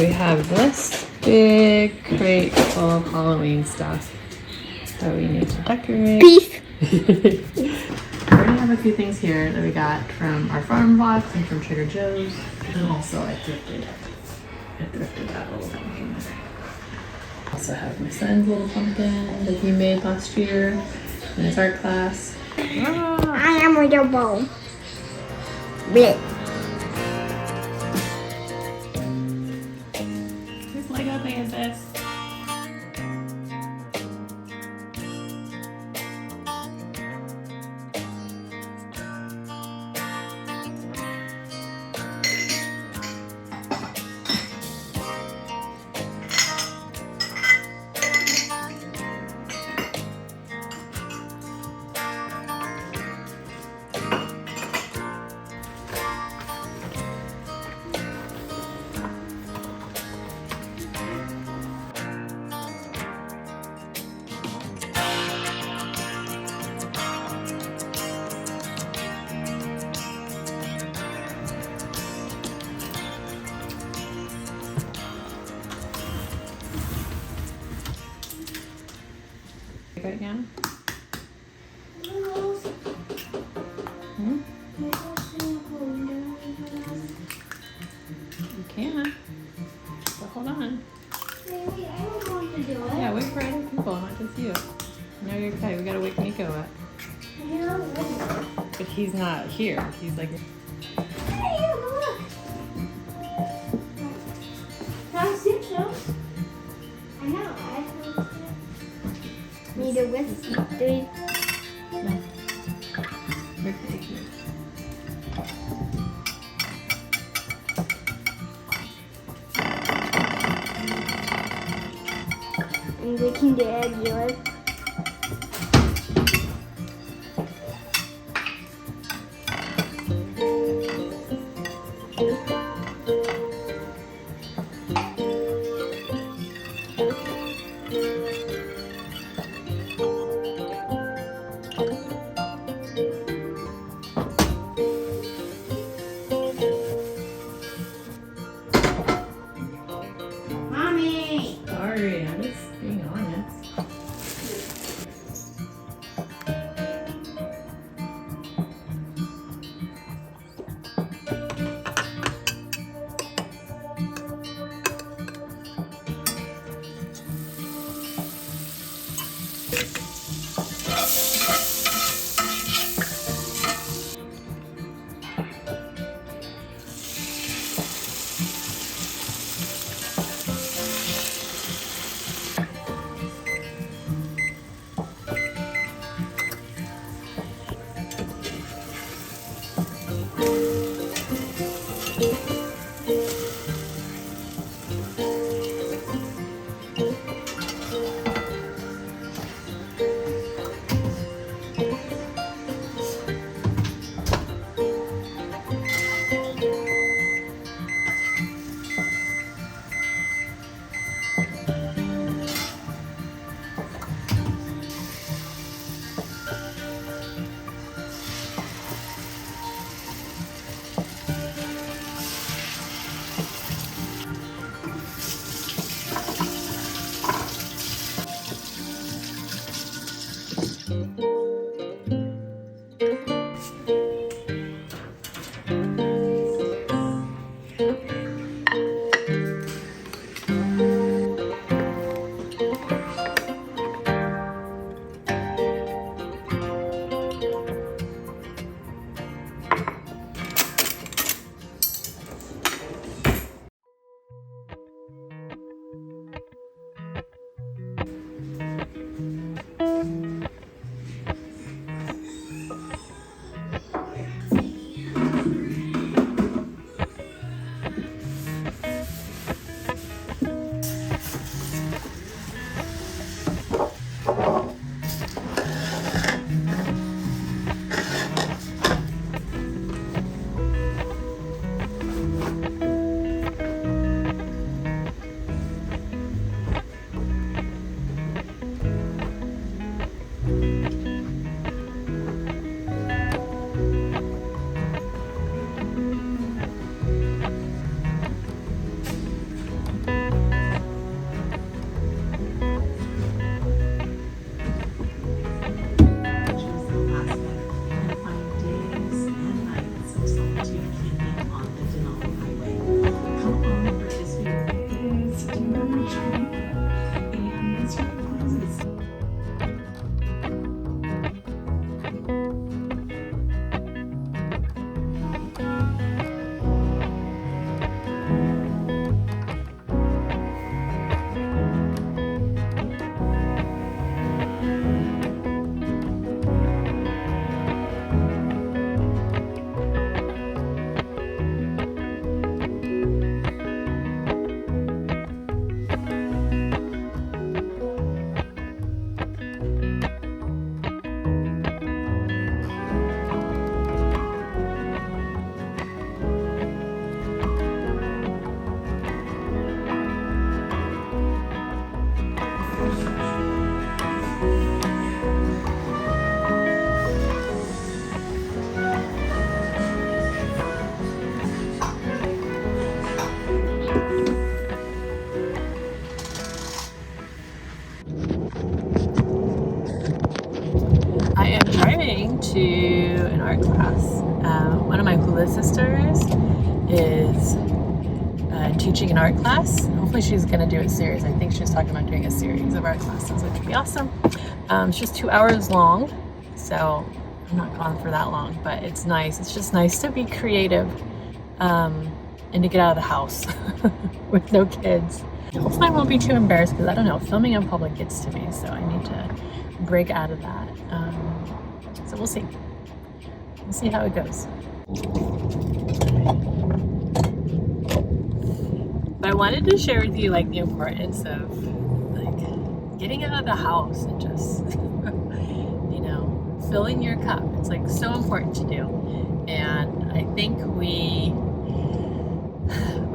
We have this big crate full of Halloween stuff that we need to decorate. Beef. We already have a few things here that we got from our farm box and from Trader Joe's. And also I thrifted that little pumpkin there. I also have my son's little pumpkin that he made last year in his art class. I am with your bowl. Blech. Whose Lego thing is this? Right now? You can. But hold on. Yeah, wait for other people, not just you. No, you're okay. We gotta wake Nico up. But he's not here. He's like. Need a whisk. Three. No. Birthday cake. And we can do it yours. Sorry, I'm just being honest. and teaching an art class. Hopefully she's going to do a series. I think she's talking about doing a series of art classes, which would be awesome. It's just 2 hours long, so I'm not gone for that long, but it's nice. It's just nice to be creative and to get out of the house with no kids. Hopefully I won't be too embarrassed because I don't know, filming in public gets to me, so I need to break out of that. So we'll see. We'll see how it goes. But I wanted to share with you like the importance of like getting out of the house and just you know, filling your cup. It's like so important to do. And I think we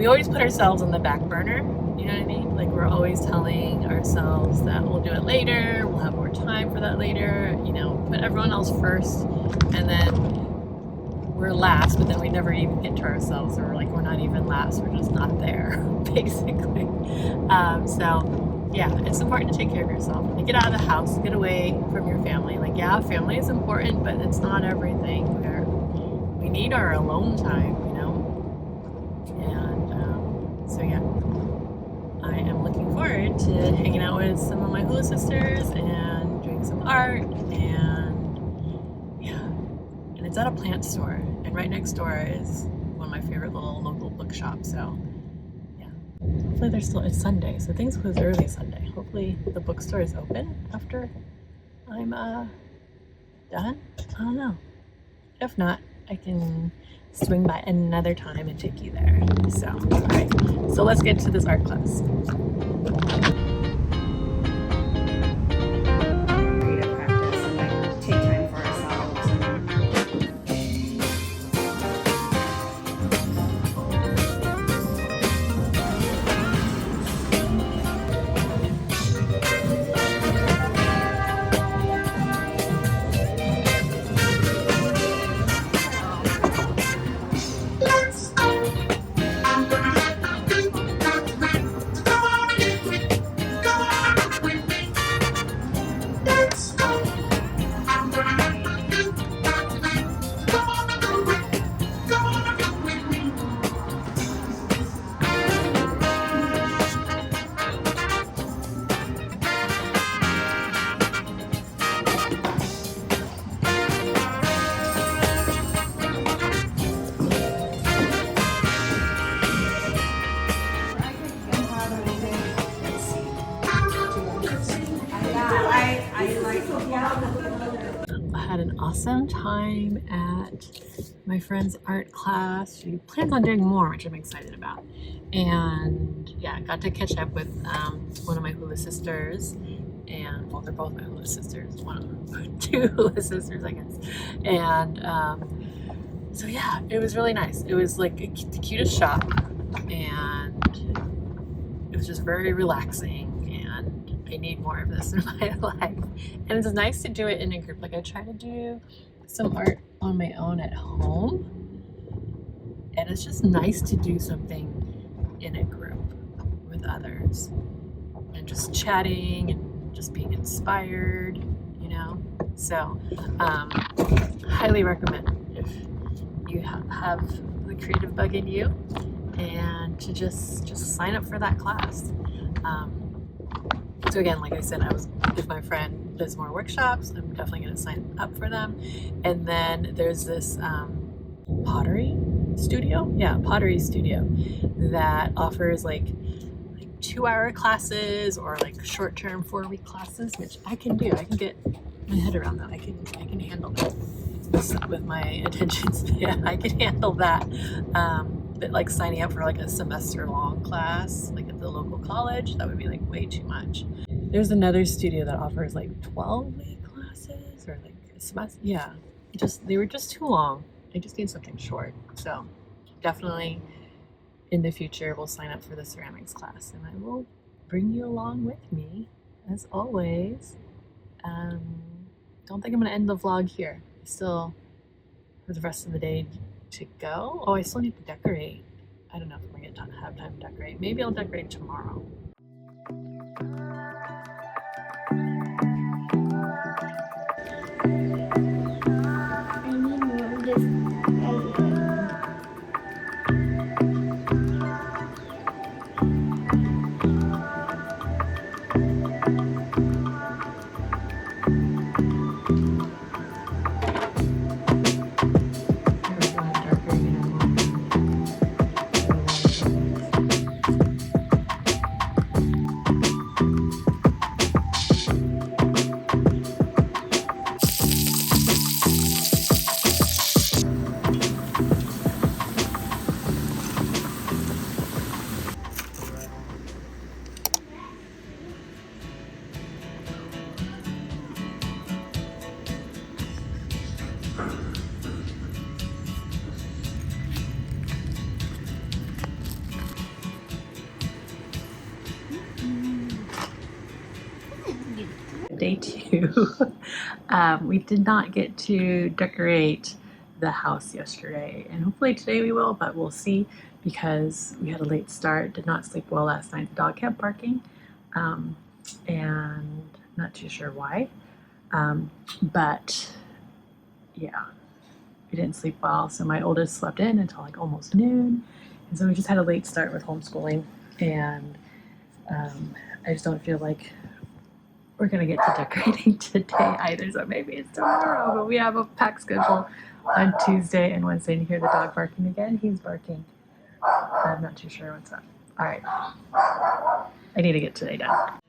always put ourselves on the back burner, you know what I mean? Like we're always telling ourselves that we'll do it later, we'll have more time for that later, you know, put everyone else first, and then we're last, but then we never even get to ourselves, or like we're not even last, we're just not there, basically. So yeah, it's important to take care of yourself. Like, get out of the house, get away from your family. Like, yeah, family is important, but it's not everything. We need our alone time, you know? And so yeah, I am looking forward to hanging out with some of my hula sisters and doing some art, and yeah. And it's at a plant store, and right next door is one of my favorite little local bookshops, so yeah. Hopefully it's Sunday, so things close early Sunday. Hopefully the bookstore is open after I'm done. I don't know. If not, I can swing by another time and take you there. So, alright, so let's get to this art class. Creative practice and like take time for ourselves. I had an awesome time at my friend's art class. She plans on doing more, which I'm excited about. And yeah, I got to catch up with one of my hula sisters, and well, they're both my hula sisters. Two hula sisters, I guess. And so yeah, it was really nice. It was like the cutest shop, and it was just very relaxing. And I need more of this in my life. And it's nice to do it in a group. Like, I try to do some art on my own at home, and it's just nice to do something in a group with others and just chatting and just being inspired, you know? So highly recommend if you have the creative bug in you, and to just sign up for that class. So again, like I said, if my friend does more workshops, I'm definitely going to sign up for them. And then there's this pottery studio that offers like 2-hour classes, or like short-term 4-week classes, which I can do. I can get my head around that. I can handle that with my attention span. I can handle that. But like signing up for like a semester-long class, like at the local college, that would be like way too much. There's another studio that offers like 12-week classes, or like a semester. Yeah, they were just too long. I just need something short. So definitely in the future, we'll sign up for the ceramics class, and I will bring you along with me, as always. Don't think I'm gonna end the vlog here. I still have the rest of the day to go. Oh, I still need to decorate. I don't know if I'm gonna have time to decorate. Maybe I'll decorate tomorrow. day 2. We did not get to decorate the house yesterday, and hopefully today we will, but we'll see because we had a late start. Did not sleep well last night. The dog kept barking, and not too sure why. But yeah, we didn't sleep well. So my oldest slept in until like almost noon. And so we just had a late start with homeschooling, and I just don't feel like we're gonna get to decorating today either. So maybe it's tomorrow, but we have a packed schedule on Tuesday and Wednesday. And you hear the dog barking again. He's barking. I'm not too sure what's up. All right. I need to get today done.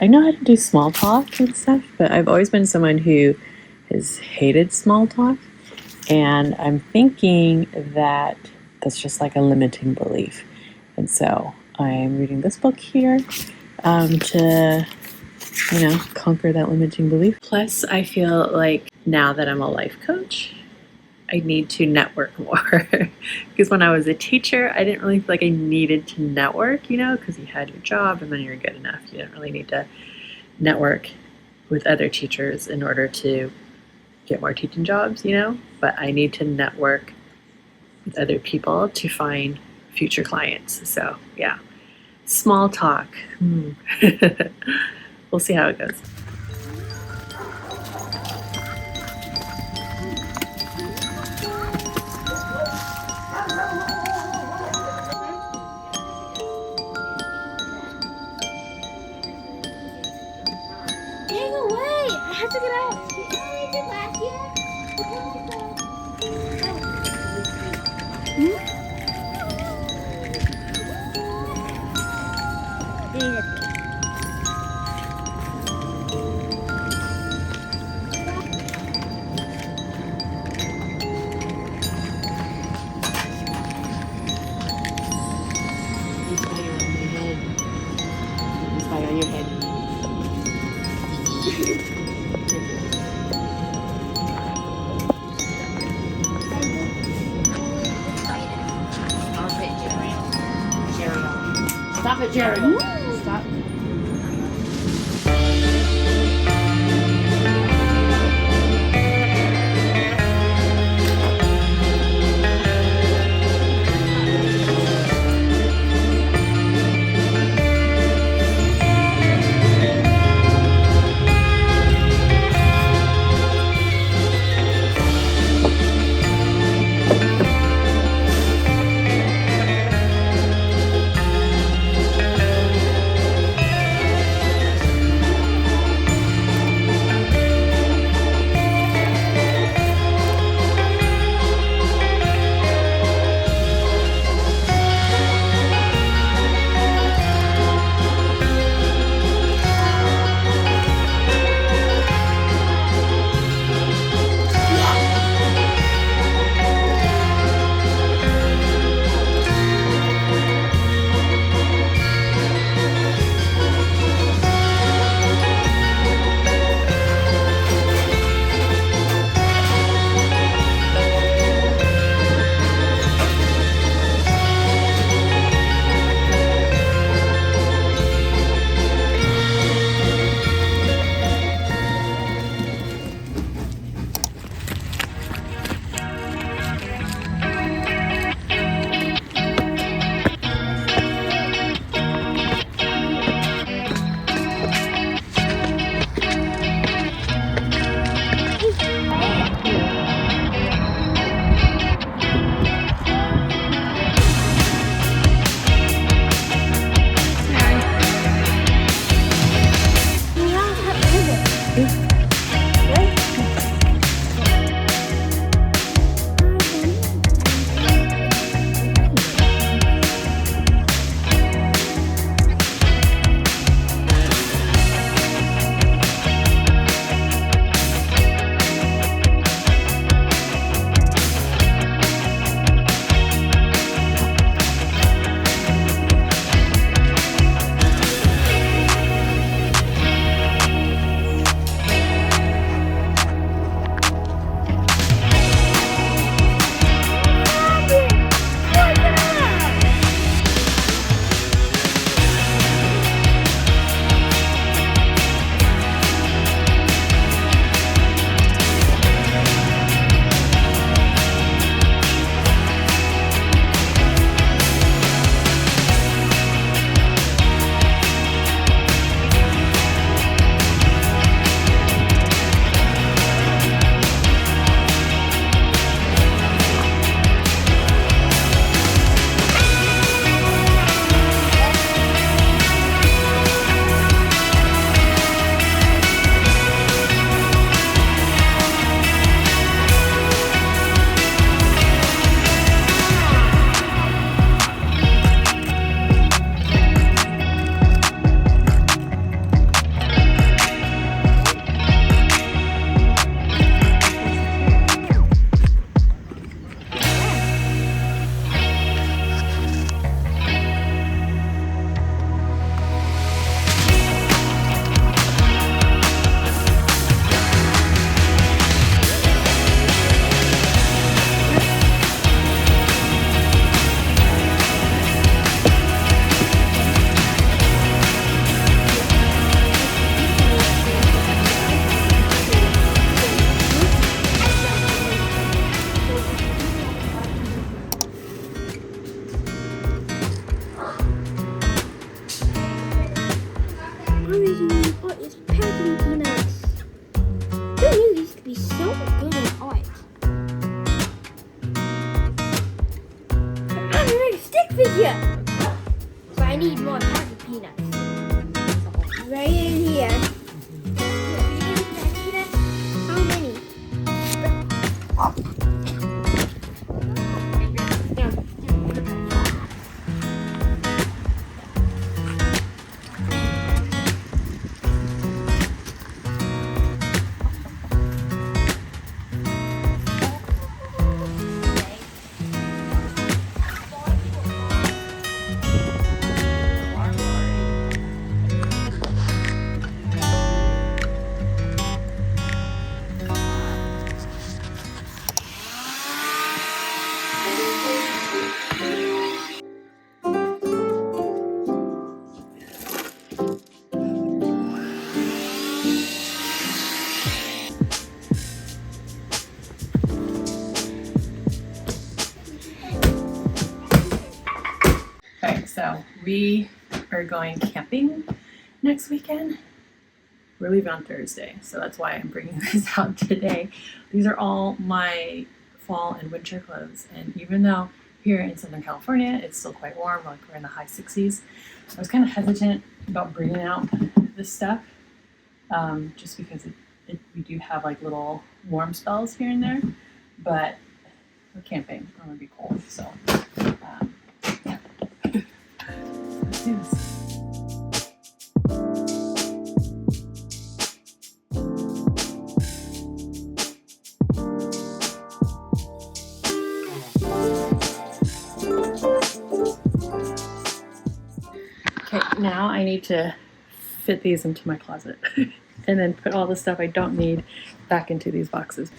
I know how to do small talk and stuff, but I've always been someone who has hated small talk. And I'm thinking that that's just like a limiting belief. And so I'm reading this book here to, conquer that limiting belief. Plus, I feel like now that I'm a life coach, I need to network more. Because when I was a teacher, I didn't really feel like I needed to network, because you had your job and then you're good enough. You didn't really need to network with other teachers in order to get more teaching jobs, but I need to network with other people to find future clients. So yeah, small talk. We'll see how it goes. Hang away! I have to get out. You did last year? On your head. Stop it, Jerry. Stop. Fish here. But I need more packet peanuts. Right in here. How many? Okay, so we are going camping next weekend. We're leaving on Thursday, so that's why I'm bringing this out today. These are all my fall and winter clothes, and even though here in Southern California it's still quite warm, like we're in the high 60s, I was kind of hesitant about bringing out this stuff, just because we do have like little warm spells here and there, but we're camping, I'm gonna be cold, so yeah. Let's do this. Okay, now I need to fit these into my closet and then put all the stuff I don't need back into these boxes.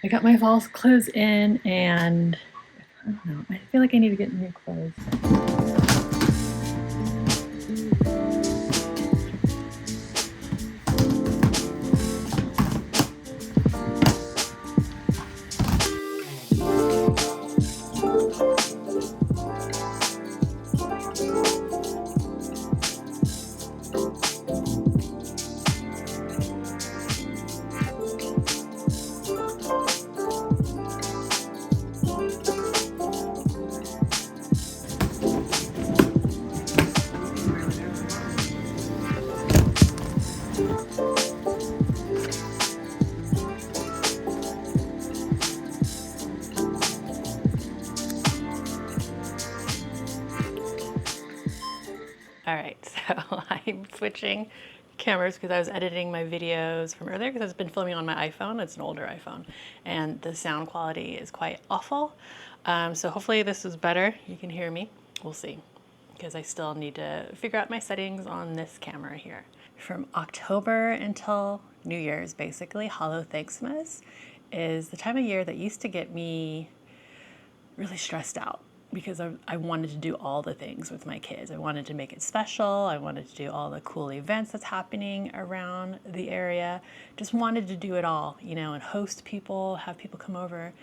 I got my fall clothes in, and I don't know, I feel like I need to get new clothes. All right, so I'm switching cameras because I was editing my videos from earlier because I've been filming on my iPhone. It's an older iPhone, and the sound quality is quite awful. So hopefully this is better. You can hear me. We'll see, because I still need to figure out my settings on this camera here. From October until New Year's, basically, Hallothanksmas is the time of year that used to get me really stressed out, because I wanted to do all the things with my kids. I wanted to make it special. I wanted to do all the cool events that's happening around the area. Just wanted to do it all, you know, and host people, have people come over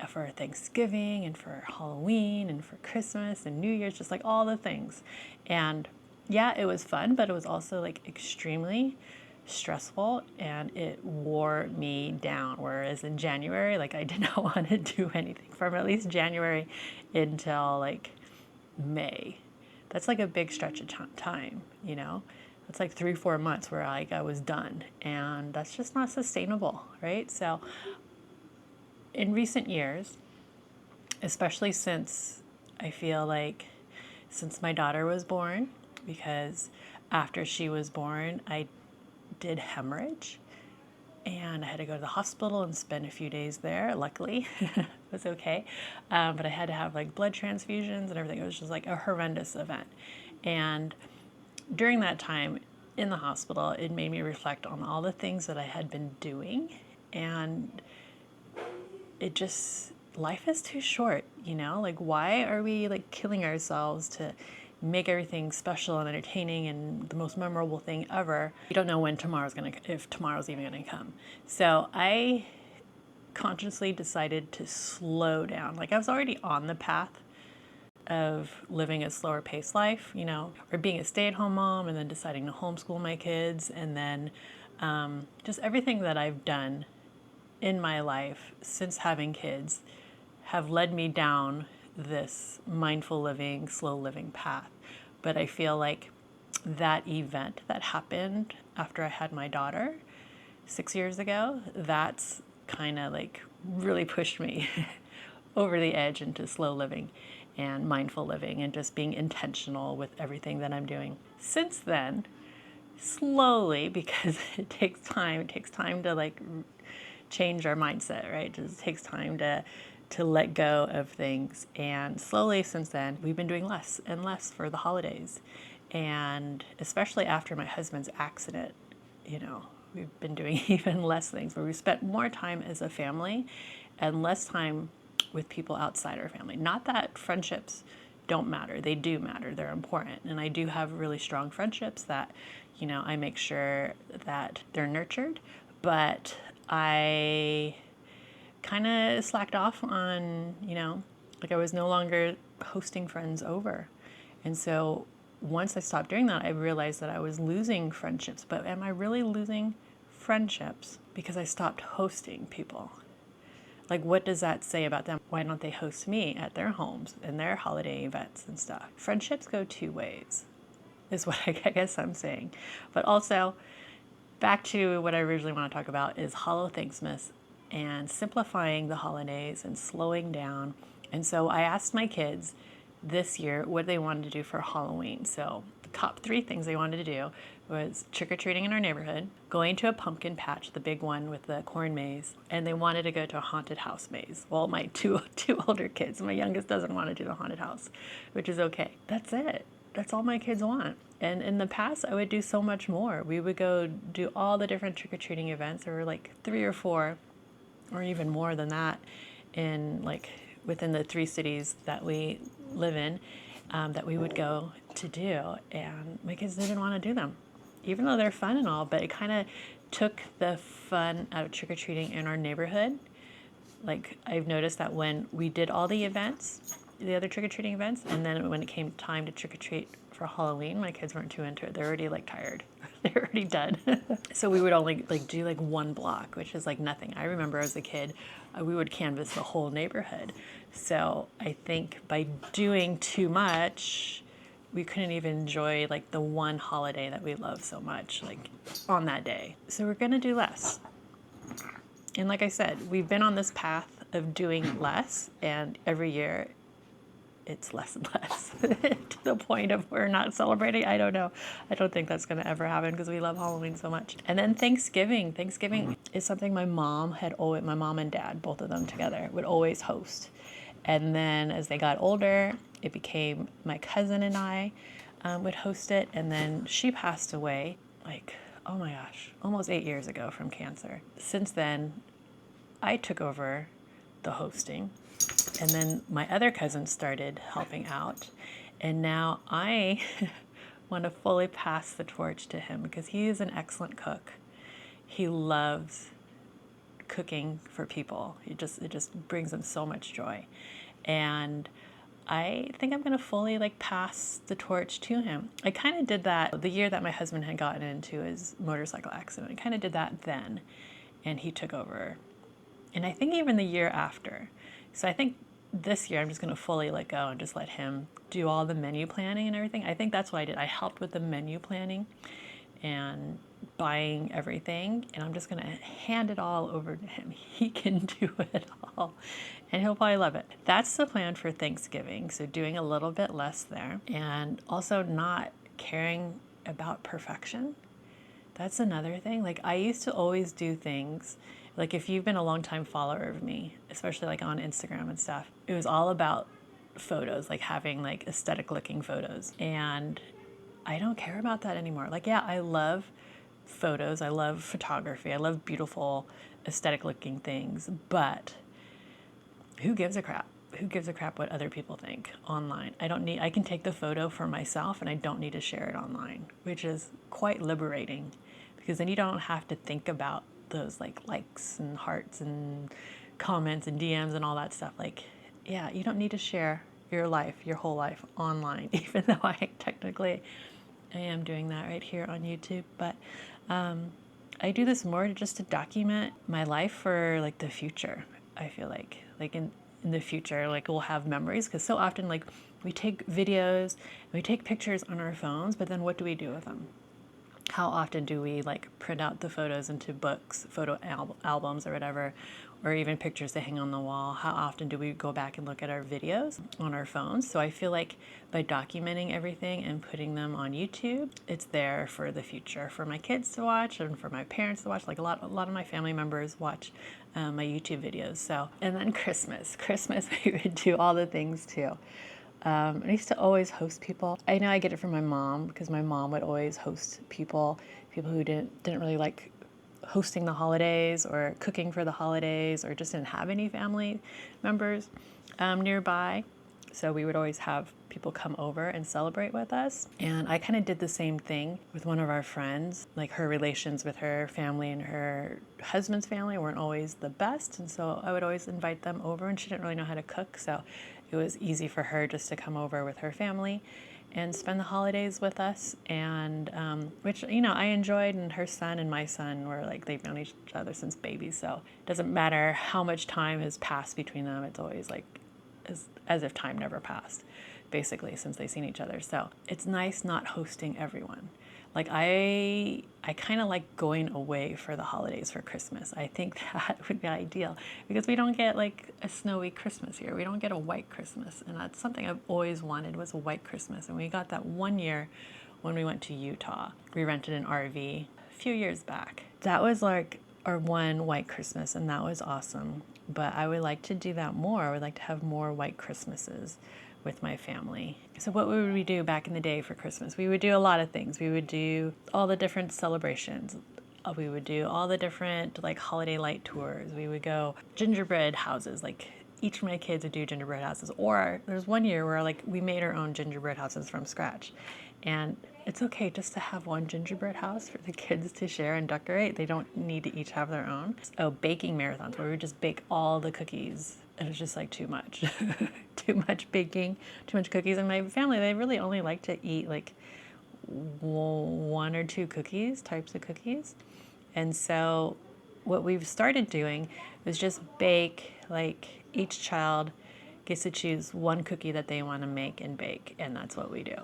for Thanksgiving and for Halloween and for Christmas and New Year's, just like all the things. And yeah, it was fun, but it was also like extremely stressful, and it wore me down. Whereas in January, like I did not want to do anything from at least January until like May. That's like a big stretch of time, you know? It's like 3-4 months where like I was done, and that's just not sustainable, right? So in recent years, especially since I feel like since my daughter was born, because after she was born, I did hemorrhage, and I had to go to the hospital and spend a few days there. Luckily, it was okay. But I had to have like blood transfusions and everything. It was just like a horrendous event. And during that time, in the hospital, it made me reflect on all the things that I had been doing, and it just, life is too short, you know? Like, why are we like killing ourselves to make everything special and entertaining and the most memorable thing ever? You don't know when if tomorrow's even gonna come. So I consciously decided to slow down. Like, I was already on the path of living a slower paced life, you know, or being a stay-at-home mom and then deciding to homeschool my kids, and then just everything that I've done in my life since having kids have led me down this mindful living, slow living path. But I feel like that event that happened after I had my daughter 6 years ago, that's kind of like really pushed me over the edge into slow living and mindful living and just being intentional with everything that I'm doing. Since then, slowly, because it takes time to like change our mindset, right? It just takes time to let go of things. And slowly since then, we've been doing less and less for the holidays. And especially after my husband's accident, you know, we've been doing even less things where we spent more time as a family and less time with people outside our family. Not that friendships don't matter. They do matter. They're important. And I do have really strong friendships that, you know, I make sure that they're nurtured. But I kind of slacked off on, you know, like I was no longer hosting friends over. And so once I stopped doing that, I realized that I was losing friendships. But am I really losing friendships because I stopped hosting people? Like, what does that say about them? Why don't they host me at their homes and their holiday events and stuff? Friendships go two ways, is what I guess I'm saying. But also, back to what I originally want to talk about is Hallothanksmas and simplifying the holidays and slowing down. And so I asked my kids this year what they wanted to do for Halloween. So the top 3 things they wanted to do was trick-or-treating in our neighborhood, going to a pumpkin patch, the big one with the corn maze, and they wanted to go to a haunted house maze. Well, my two older kids, my youngest doesn't want to do the haunted house, which is okay. That's it. That's all my kids want. And in the past, I would do so much more. We would go do all the different trick-or-treating events. There were like 3 or 4, or even more than that, in like within the 3 cities that we live in, that we would go to do. And my kids didn't want to do them, even though they're fun and all, but it kind of took the fun out of trick-or-treating in our neighborhood. Like, I've noticed that when we did all the events, the other trick-or-treating events, and then when it came time to trick-or-treat for Halloween, my kids weren't too into it. They're already like tired. They're already done. So we would only like do like 1 block, which is like nothing. I remember as a kid, we would canvas the whole neighborhood. So I think by doing too much, we couldn't even enjoy like the one holiday that we love so much, like on that day. So we're gonna do less. And like I said, we've been on this path of doing less, and every year it's less and less to the point of we're not celebrating. I don't know. I don't think that's going to ever happen because we love Halloween so much. And then Thanksgiving. Thanksgiving is something my mom and dad, both of them together, would always host. And then as they got older, it became my cousin and I would host it. And then she passed away like, oh my gosh, almost 8 years ago from cancer. Since then, I took over the hosting. And then my other cousin started helping out. And now I want to fully pass the torch to him because he is an excellent cook. He loves cooking for people. It just brings him so much joy. And I think I'm going to fully like pass the torch to him. I kind of did that the year that my husband had gotten into his motorcycle accident. I kind of did that then, and he took over. And I think even the year after. So I think this year I'm just going to fully let go and just let him do all the menu planning and everything. I think that's what I did. I helped with the menu planning and buying everything, and I'm just going to hand it all over to him. He can do it all, and he'll probably love it. That's the plan for Thanksgiving. So doing a little bit less there, and also not caring about perfection. That's another thing. Like, I used to always do things, like if you've been a longtime follower of me, especially like on Instagram and stuff, it was all about photos, like having like aesthetic looking photos. And I don't care about that anymore. Like, yeah, I love photos, I love photography, I love beautiful aesthetic looking things, but who gives a crap? Who gives a crap what other people think online? I can take the photo for myself and I don't need to share it online, which is quite liberating, because then you don't have to think about those like likes and hearts and comments and DMs and all that stuff. Like, yeah, you don't need to share your life, your whole life online, even though I am doing that right here on YouTube. But I do this more just to document my life for like the future. I feel like in the future, like we'll have memories, because so often like we take videos, we take pictures on our phones, but then what do we do with them? How often do we like print out the photos into books, albums or whatever, or even pictures to hang on the wall? How often do we go back and look at our videos on our phones? So I feel like by documenting everything and putting them on YouTube, it's there for the future, for my kids to watch and for my parents to watch. Like a lot of my family members watch my YouTube videos. So, and then Christmas, we would do all the things too. I used to always host people. I know I get it from my mom, because my mom would always host people who didn't really like hosting the holidays or cooking for the holidays, or just didn't have any family members nearby. So we would always have people come over and celebrate with us. And I kind of did the same thing with one of our friends. Like, her relations with her family and her husband's family weren't always the best. And so I would always invite them over, and she didn't really know how to cook. So it was easy for her just to come over with her family and spend the holidays with us. And which, you know, I enjoyed. And her son and my son were like, they've known each other since babies. So it doesn't matter how much time has passed between them. It's always like as if time never passed, basically, since they've seen each other. So it's nice not hosting everyone. Like, I kind of like going away for the holidays for Christmas. I think that would be ideal, because we don't get like a snowy Christmas here. We don't get a white Christmas. And that's something I've always wanted, was a white Christmas. And we got that one year when we went to Utah. We rented an RV a few years back. That was like our one white Christmas, and that was awesome. But I would like to do that more. I would like to have more white Christmases with my family. So what would we do back in the day for Christmas? We would do a lot of things. We would do all the different celebrations. We would do all the different like holiday light tours. We would go gingerbread houses. Like, each of my kids would do gingerbread houses. Or there's one year where like we made our own gingerbread houses from scratch. And it's okay just to have one gingerbread house for the kids to share and decorate. They don't need to each have their own. Oh, baking marathons, where we would just bake all the cookies. And it's just like too much. Too much baking, too much cookies. And my family, they really only like to eat like one or two types of cookies. And so what we've started doing is just bake, like each child gets to choose one cookie that they want to make and bake, and that's what we do.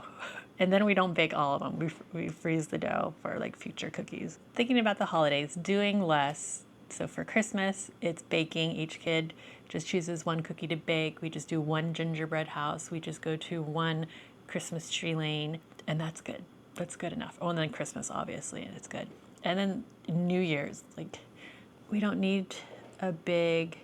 And then we don't bake all of them. We freeze the dough for like future cookies. Thinking about the holidays, doing less. So for Christmas, it's baking. Each kid just chooses one cookie to bake. We just do one gingerbread house. We just go to one Christmas tree lane, and that's good. That's good enough. Oh, and then Christmas, obviously, and it's good. And then New Year's, like, we don't need a big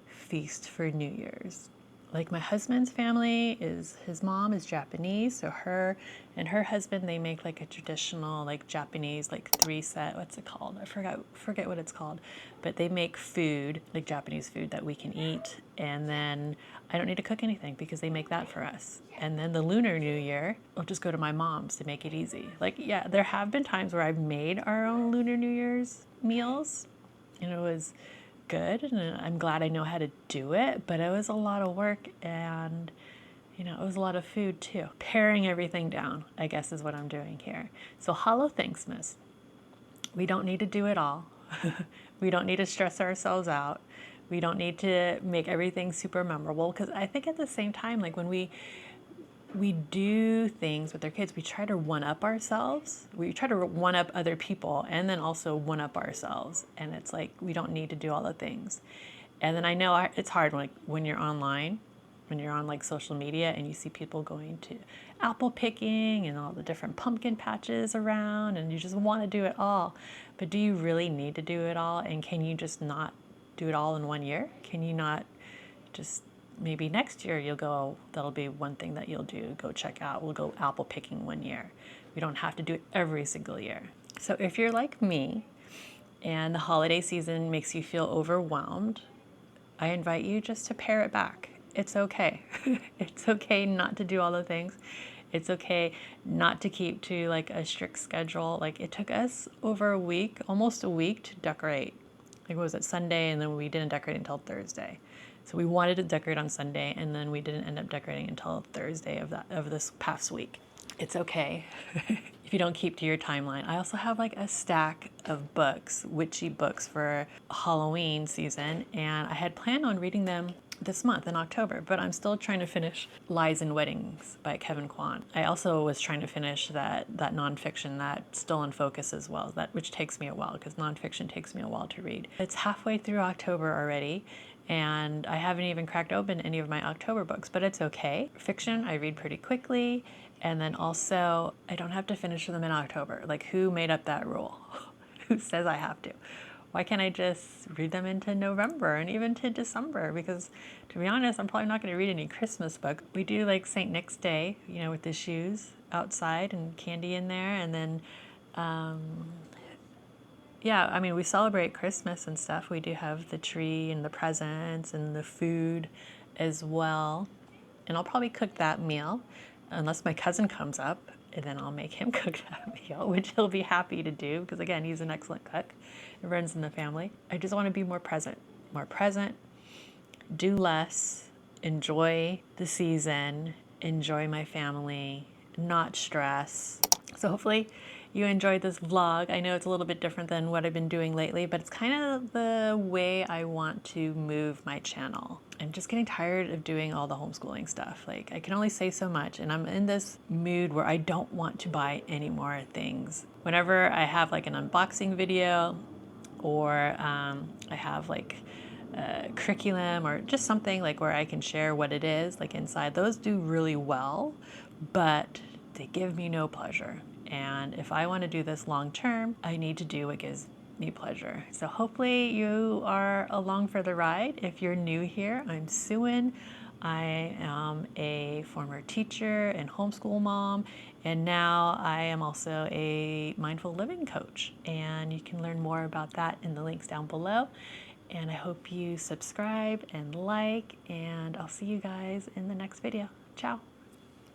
feast for New Year's. Like, my husband's family, his mom is Japanese, so her and her husband, they make like a traditional like Japanese like 3-set, what's it called? I forget what it's called, but they make food, like Japanese food that we can eat, and then I don't need to cook anything because they make that for us. And then the Lunar New Year, I'll just go to my mom's to make it easy. Like, yeah, there have been times where I've made our own Lunar New Year's meals, and it was good, and I'm glad I know how to do it, but it was a lot of work, and you know, it was a lot of food too. Paring everything down, I guess, is what I'm doing here. So Hallothanksmas, we don't need to do it all. We don't need to stress ourselves out. We don't need to make everything super memorable, because I think at the same time, like when we do things with our kids, we try to one-up ourselves. We try to one-up other people and then also one-up ourselves. And it's like, we don't need to do all the things. And then I know it's hard when you're online, when you're on like social media and you see people going to apple picking and all the different pumpkin patches around, and you just want to do it all. But do you really need to do it all? And can you just not do it all in one year? Can you not just maybe next year you'll go, that'll be one thing that you'll do, go check out. We'll go apple picking one year. We don't have to do it every single year. So if you're like me and the holiday season makes you feel overwhelmed, I invite you just to pare it back. It's okay. It's okay not to do all the things. It's okay not to keep to like a strict schedule. Like it took us over a week, almost a week to decorate. Like what was it, Sunday, and then we didn't decorate until Thursday. So we wanted to decorate on Sunday, and then we didn't end up decorating until Thursday of this past week. It's okay if you don't keep to your timeline. I also have like a stack of books, witchy books for Halloween season, and I had planned on reading them this month in October, but I'm still trying to finish Lies and Weddings by Kevin Xuan. I also was trying to finish that nonfiction that's still in focus as well, which takes me a while because nonfiction takes me a while to read. It's halfway through October already, and I haven't even cracked open any of my October books, but it's okay. Fiction, I read pretty quickly, and then also I don't have to finish them in October. Like, who made up that rule? Who says I have to? Why can't I just read them into November and even to December? Because to be honest, I'm probably not going to read any Christmas book. We do like St. Nick's Day, you know, with the shoes outside and candy in there, and then yeah, I mean, we celebrate Christmas and stuff. We do have the tree and the presents and the food as well. And I'll probably cook that meal unless my cousin comes up, and then I'll make him cook that meal, which he'll be happy to do because, again, he's an excellent cook. It runs in the family. I just want to be more present, do less, enjoy the season, enjoy my family, not stress. So hopefully you enjoyed this vlog. I know it's a little bit different than what I've been doing lately, but it's kind of the way I want to move my channel. I'm just getting tired of doing all the homeschooling stuff. Like, I can only say so much, and I'm in this mood where I don't want to buy any more things. Whenever I have like an unboxing video, or I have like curriculum or just something like where I can share what it is like inside, those do really well, but they give me no pleasure. And if I want to do this long term, I need to do what gives me pleasure. So hopefully you are along for the ride. If you're new here, I'm Xuan. I am a former teacher and homeschool mom, and now I am also a mindful living coach. And you can learn more about that in the links down below. And I hope you subscribe and like, and I'll see you guys in the next video. Ciao.